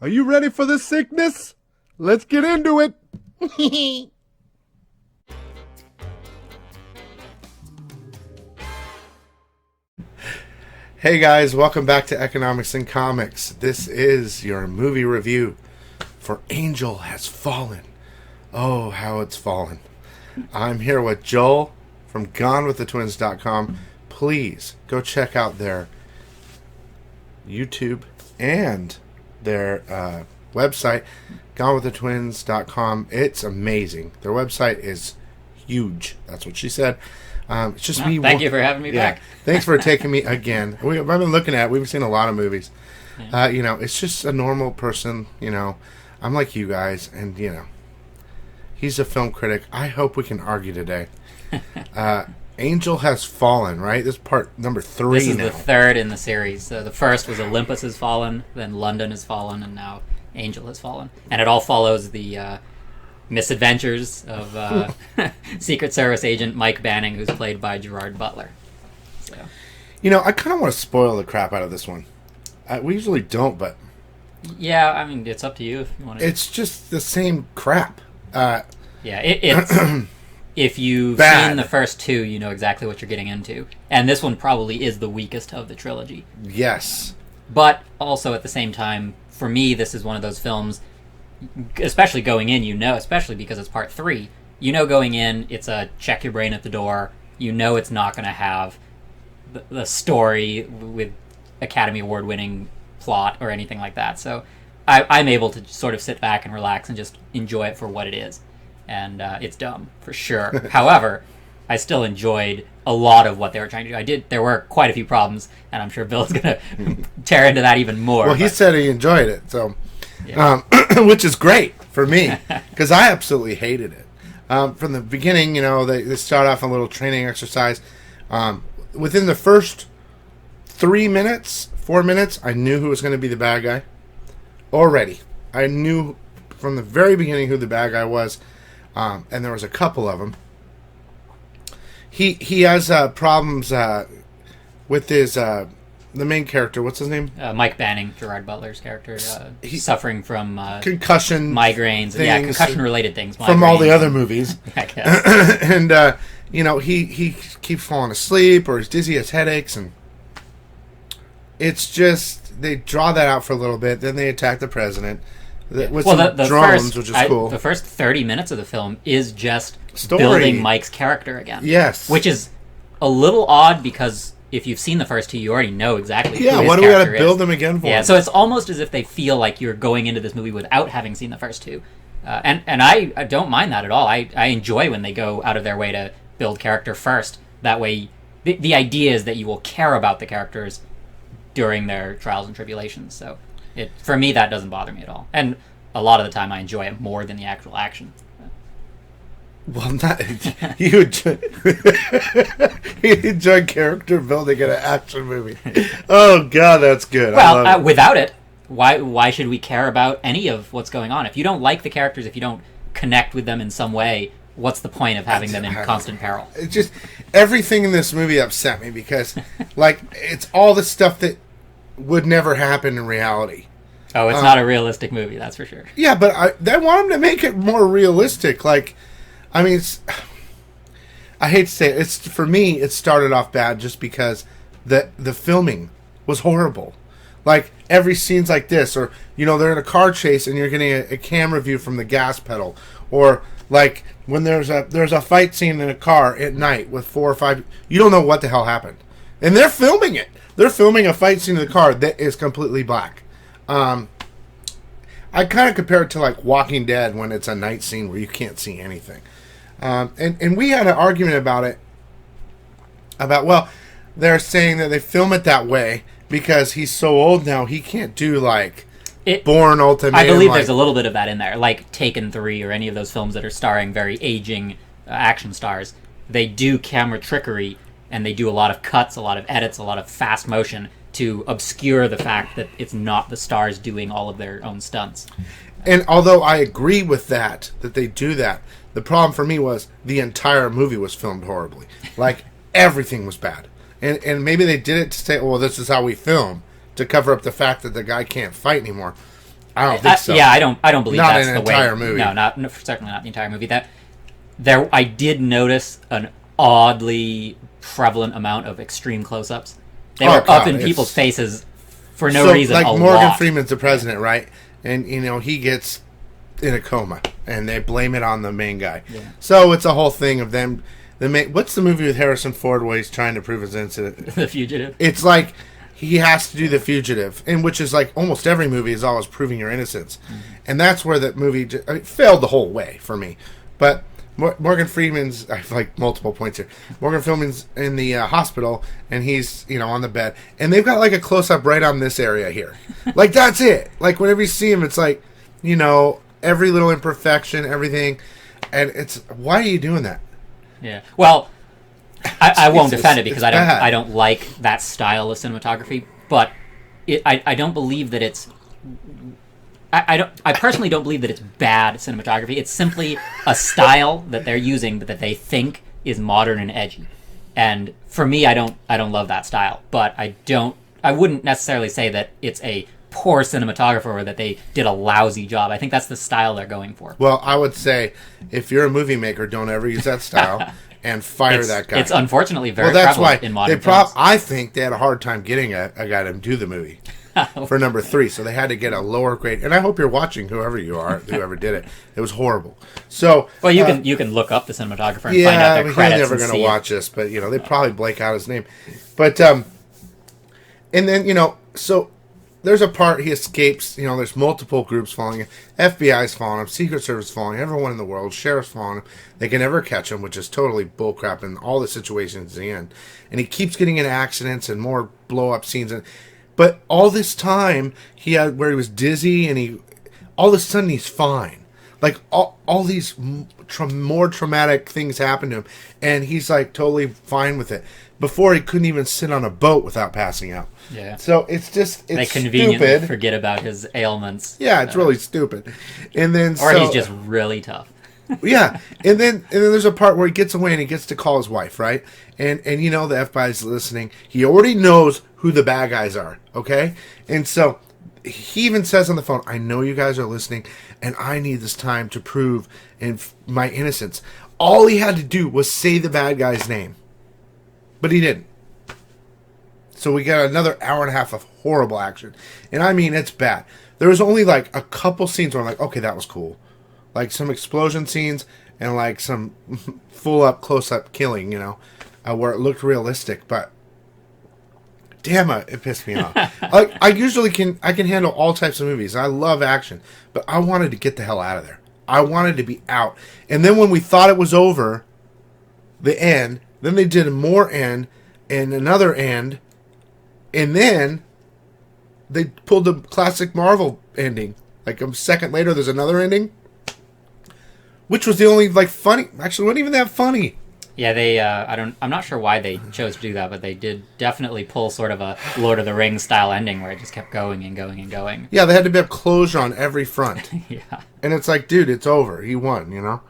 Are you ready for this sickness? Let's get into it. Hey guys, welcome back to Economics and Comics. This is your movie review for Angel Has Fallen. Oh, how it's fallen. I'm here with Joel from GoneWithTheTwins.com. Please go check out their YouTube and their website, GoneWithTheTwins.com. It's amazing. Their website is huge. That's what she said. It's just me. Thank you for having me back. Thanks for taking me again. I've been looking at it. We've seen a lot of movies. Yeah. It's just a normal person. I'm like you guys, and he's a film critic. I hope we can argue today. Angel Has Fallen, right? This is part number 3 This is now. the third in the series. The first was Olympus Has Fallen, then London Has Fallen, and now Angel Has Fallen. And it all follows the misadventures of Secret Service agent Mike Banning, who's played by Gerard Butler. So. I kind of want to spoil the crap out of this one. We usually don't, but... Yeah, I mean, it's up to you if you want to... It's just the same crap. It's... If you've Bad. seen the first two, you know exactly what you're getting into. And this one probably is the weakest of the trilogy. Yes. But also at the same time, for me, this is one of those films, especially going in, especially because it's part 3, going in, it's a check your brain at the door. It's not going to have the story with Academy Award winning plot or anything like that. So I'm able to sort of sit back and relax and just enjoy it for what it is. And it's dumb, for sure. However, I still enjoyed a lot of what they were trying to do. There were quite a few problems, and I'm sure Bill's going to tear into that even more. Well, he said he enjoyed it, so which is great for me, because I absolutely hated it. From the beginning, they start off a little training exercise. Within the first 4 minutes, I knew who was going to be the bad guy. Already. I knew from the very beginning who the bad guy was. And there was a couple of them. He has problems with his the main character. What's his name? Mike Banning, Gerard Butler's character. He's suffering from concussion, migraines, concussion-related things. From all the other movies. I guess. And he keeps falling asleep, or he's dizzy, has headaches, and it's just they draw that out for a little bit. Then they attack the president. With the drones, which is cool. The first 30 minutes of the film is just building Mike's character again. Yes. Which is a little odd because if you've seen the first two, you already know exactly who his what do we got to build him again for? Yeah, so it's almost as if they feel like you're going into this movie without having seen the first two. And I don't mind that at all. I enjoy when they go out of their way to build character first. That way, the idea is that you will care about the characters during their trials and tribulations. So... for me, that doesn't bother me at all. And a lot of the time, I enjoy it more than the actual action. Well, you enjoy character building in an action movie. Oh, God, that's good. Well, without it, why should we care about any of what's going on? If you don't like the characters, if you don't connect with them in some way, what's the point of having them in constant peril? It's just, everything in this movie upset me because, it's all the stuff that would never happen in reality. Oh, it's not a realistic movie, that's for sure. Yeah, but I want them to make it more realistic. I hate to say it. For me, it started off bad just because the filming was horrible. Every scene's like this, or they're in a car chase and you're getting a camera view from the gas pedal, or when there's a fight scene in a car at night with 4 or 5, you don't know what the hell happened, and they're filming it. They're filming a fight scene in the car that is completely black. I kind of compare it to Walking Dead when it's a night scene where you can't see anything. And we had an argument about it. They're saying that they film it that way because he's so old now he can't do Bourne Ultimatum. I believe there's a little bit of that in there, like Taken 3 or any of those films that are starring very aging action stars. They do camera trickery. And they do a lot of cuts, a lot of edits, a lot of fast motion to obscure the fact that it's not the stars doing all of their own stunts. And although I agree with that they do that, the problem for me was the entire movie was filmed horribly. Everything was bad. And maybe they did it to say, well, this is how we film, to cover up the fact that the guy can't fight anymore. I don't think so. Yeah, I don't believe Not that's an the entire way. movie. No, certainly not the entire movie. I did notice an oddly prevalent amount of extreme close-ups. They were up in people's faces for no reason. Like a Morgan lot. Freeman's the president, right? And he gets in a coma, and they blame it on the main guy. Yeah. So it's a whole thing of them. What's the movie with Harrison Ford where he's trying to prove his innocence? The Fugitive. It's like he has to do The Fugitive, and which is like almost every movie is always proving your innocence, and that's where that movie failed the whole way for me. But Morgan Freeman's, I have like multiple points here. Morgan Freeman's in the hospital, and he's on the bed, and they've got like a close up right on this area here, like that's it. Like whenever you see him, it's like every little imperfection, everything, and it's why are you doing that? Yeah. Well, I won't defend it because bad. I don't like that style of cinematography, but I don't believe that it's. I personally don't believe that it's bad cinematography. It's simply a style that they're using that they think is modern and edgy. And for me, I don't love that style. But I wouldn't necessarily say that it's a poor cinematographer or that they did a lousy job. I think that's the style they're going for. Well, I would say if you're a movie maker, don't ever use that style and fire that guy. It's unfortunately very prevalent in modern films. I think they had a hard time getting a guy to do the movie. For number 3, so they had to get a lower grade. And I hope you're watching, whoever you are, whoever did it. It was horrible. So, well, you can look up the cinematographer and find out their credits. Yeah, he's never going to watch this, but they probably blank out his name. But and then so there's a part he escapes. There's multiple groups following him. FBI's following him, Secret Service following him, everyone in the world, sheriff's following him. They can never catch him, which is totally bullcrap in all the situations he's in. And he keeps getting in accidents and more blow up scenes. But all this time, he had where he was dizzy, and all of a sudden he's fine. Like all these more traumatic things happen to him, and he's like totally fine with it. Before he couldn't even sit on a boat without passing out. Yeah. So it's they conveniently stupid. Forget about his ailments. Yeah, it's really stupid. And then he's just really tough. Yeah, and then there's a part where he gets away and he gets to call his wife, right? And the FBI's listening. He already knows who the bad guys are, okay? And so he even says on the phone, "I know you guys are listening, and I need this time to prove my innocence." All he had to do was say the bad guy's name, but he didn't. So we got another hour and a half of horrible action, and I mean it's bad. There was only like a couple scenes where I'm like, okay, that was cool. Like some explosion scenes and like some full up, close up killing, where it looked realistic. But damn it pissed me off. I usually can handle all types of movies. I love action, but I wanted to get the hell out of there. I wanted to be out. And then when we thought it was over, the end, then they did more end and another end, and then they pulled the classic Marvel ending. Like a second later, there's another ending. Which was the only funny. Actually, wasn't even that funny. Yeah, I'm not sure why they chose to do that, but they did definitely pull sort of a Lord of the Rings style ending where it just kept going and going and going. Yeah, they had to have closure on every front. Yeah, and it's like, dude, it's over. He won.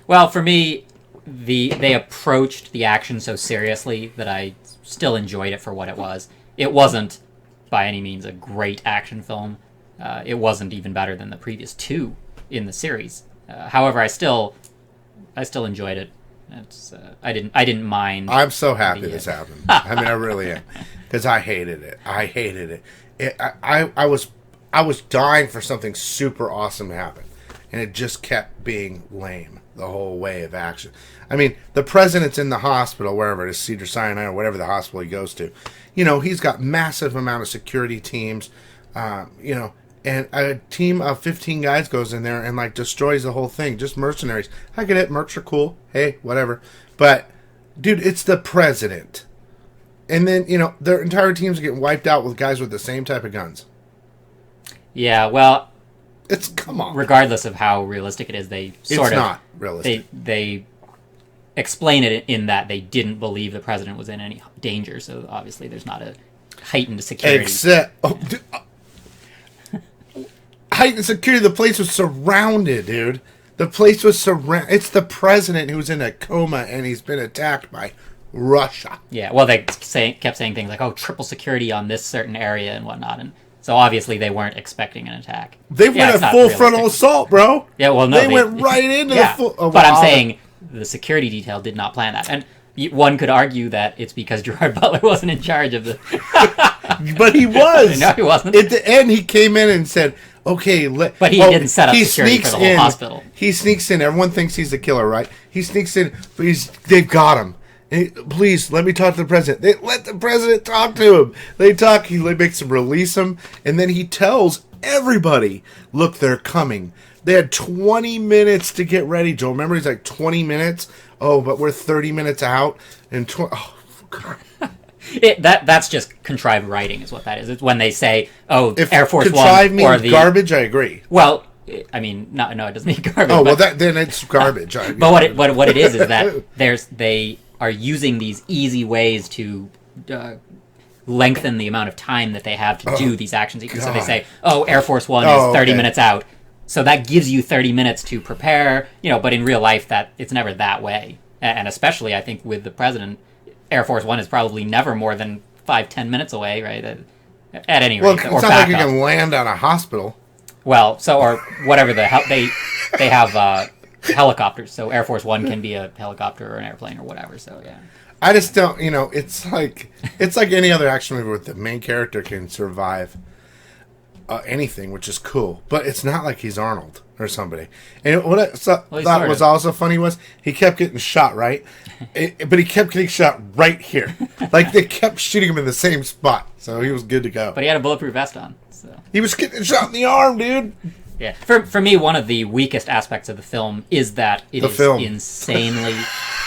Well, for me, they approached the action so seriously that I still enjoyed it for what it was. It wasn't by any means a great action film. It wasn't even better than the previous 2 in the series. However, I still enjoyed it. I didn't mind. I'm so happy this happened. I mean, I really am, because I hated it. I was dying for something super awesome to happen, and it just kept being lame the whole way of action. I mean, the president's in the hospital, wherever it is, Cedars-Sinai or whatever the hospital he goes to. He's got massive amount of security teams. And a team of 15 guys goes in there and destroys the whole thing. Just mercenaries. I get it. Mercs are cool. Hey, whatever. But, dude, it's the president. And then, their entire teams are getting wiped out with guys with the same type of guns. Yeah, well, come on. Regardless of how realistic it is, it's not realistic. They explain it in that they didn't believe the president was in any danger. So obviously, there's not a heightened security. Heightened security. The place was surrounded, dude. The place was surrounded. It's the president who's in a coma and he's been attacked by Russia. Yeah, well, they kept saying things like, "Oh, triple security on this certain area and whatnot," and So obviously they weren't expecting an attack. They went it's a not full realistic. frontal assault, bro. Yeah, well, no, they went right into the full. Oh, but I'm wow. saying the security detail did not plan that, and one could argue that it's because Gerard Butler wasn't in charge of the. But he was. No, he wasn't. At the end, he came in and said, "Okay, but he didn't set up security for the whole in, hospital. He sneaks in. Everyone thinks he's the killer, right? He sneaks in, but they've got him. Please let me talk to the president. They let the president talk to him. They talk. He makes them release him, and then he tells everybody, "Look, they're coming." They had 20 minutes to get ready, Joe. Remember, he's like 20 minutes. Oh, but we're 30 minutes out, and oh God. That's just contrived writing, is what that is. It's when they say, "Oh, If Air Force contrived One" means or the garbage. I agree. Well, I mean, no, it doesn't mean garbage. Oh, well, then it's garbage. But what it is that they are using these easy ways to lengthen the amount of time that they have to do these action sequences. So they say, "Oh, Air Force One is 30 minutes out," so that gives you 30 minutes to prepare. But in real life, that it's never that way, and especially I think with the president, Air Force One is probably never more than 5-10 minutes away, right? At any rate, Well, it's or not like backup. you can land on a hospital. Well, or whatever they have helicopters. So Air Force One can be a helicopter or an airplane or whatever. So yeah. I just don't, it's like any other action movie where the main character can survive anything, which is cool. But it's not like he's Arnold or somebody. And what I thought was also funny was he kept getting shot, right? But he kept getting shot right here. Like they kept shooting him in the same spot. So he was good to go. But he had a bulletproof vest on. So He was getting shot in the arm, dude. yeah. For me, one of the weakest aspects of the film is that it is insanely...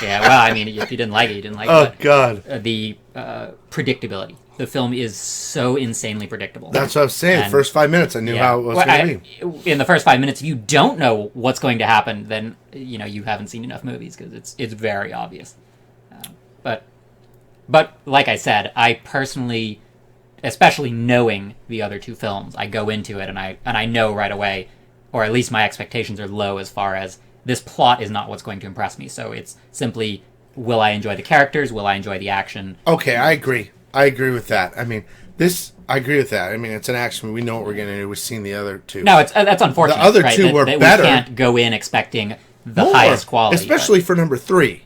Yeah, well, I mean, if you didn't like it, you didn't like it. Oh, God. The predictability. The film is so insanely predictable. That's what I was saying. And, First 5 minutes, I knew how it was going to be. In the first 5 minutes, if you don't know what's going to happen, then you haven't seen enough movies because it's very obvious. But like I said, I personally, especially knowing the other two films, I go into it and I know right away, or at least my expectations are low as far as this plot is not what's going to impress me. So it's simply, will I enjoy the characters? Will I enjoy the action? Okay, I agree. I agree with that. I mean, I agree with that. I mean, it's an action movie. We know what we're going to do. We've seen the other two. No, that's unfortunate. The other right? two were that better. We can't go in expecting the highest quality. Especially for number 3.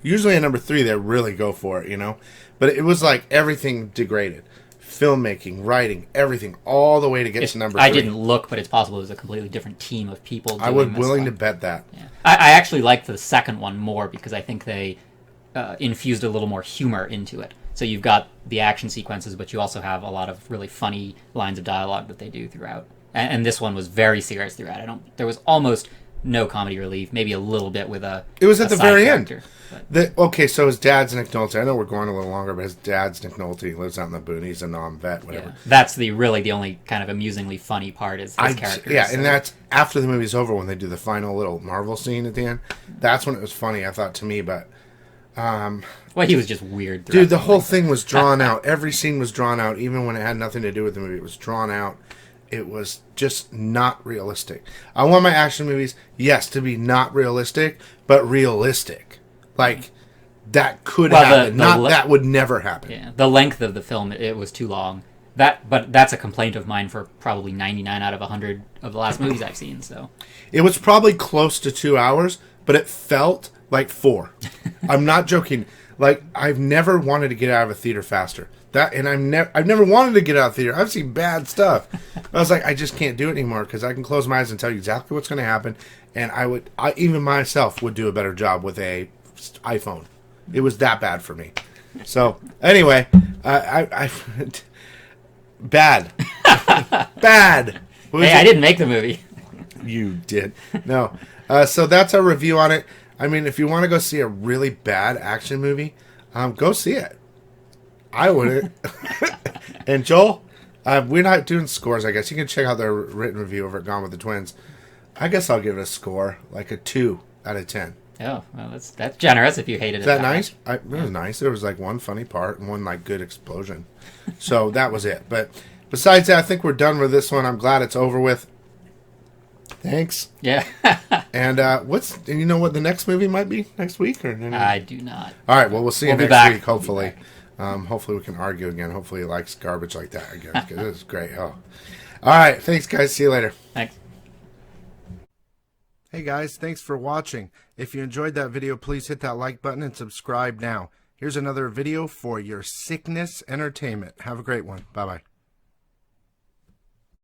Usually at number 3, they really go for it, But it was like everything degraded. Filmmaking, writing, everything, all the way to get to number 3. I didn't look, but it's possible it was a completely different team of people doing I would this willing one. to bet that. Yeah. I actually liked the second one more because I think they infused a little more humor into it. So you've got the action sequences, but you also have a lot of really funny lines of dialogue that they do throughout. And this one was very serious throughout. There was almost no comedy relief, maybe a little bit with a. It was at the very character, end. Okay, so his dad's Nick Nolte. I know we're going a little longer, but his dad's Nick Nolte. He lives out in the boonies, a non-vet, whatever. Yeah. That's really the only kind of amusingly funny part is his character. Yeah, and that's after the movie's over when they do the final little Marvel scene at the end. That's when it was funny, I thought, to me, but. Well, he was just weird. Dude, the whole thing was drawn out. Every scene was drawn out, even when it had nothing to do with the movie. It was drawn out. It was just not realistic. I want my action movies, yes, to be not realistic, but realistic. Like, that could happen. That would never happen. Yeah, the length of the film, it was too long. But that's a complaint of mine for probably 99 out of 100 of the last movies I've seen. So it was probably close to 2 hours, but it felt like 4. I'm not joking. Like, I've never wanted to get out of a theater faster. I've never wanted to get out of theater. I've seen bad stuff. I was like, I just can't do it anymore because I can close my eyes and tell you exactly what's going to happen. And I even myself would do a better job with a iPhone. It was that bad for me. So anyway, bad, bad. Hey, I didn't make the movie. You did. No. So that's our review on it. I mean, if you want to go see a really bad action movie, go see it. I wouldn't. And Joel, we're not doing scores, I guess. You can check out their written review over at Gone with the Twins. I guess I'll give it a score, like a 2 out of 10. Oh, well, that's generous if you hated it. Is that nice? It was nice. There was like one funny part and one like good explosion. So that was it. But besides that, I think we're done with this one. I'm glad it's over with. Thanks. Yeah. And you know what the next movie might be next week? Or I do not. All right, well, we'll see you We'll be next back. week, hopefully. Hopefully we can argue again. Hopefully he likes garbage like that again. Because it was great. Oh. All right. Thanks, guys. See you later. Thanks. Hey, guys. Thanks for watching. If you enjoyed that video, please hit that like button and subscribe now. Here's another video for your sickness entertainment. Have a great one. Bye-bye.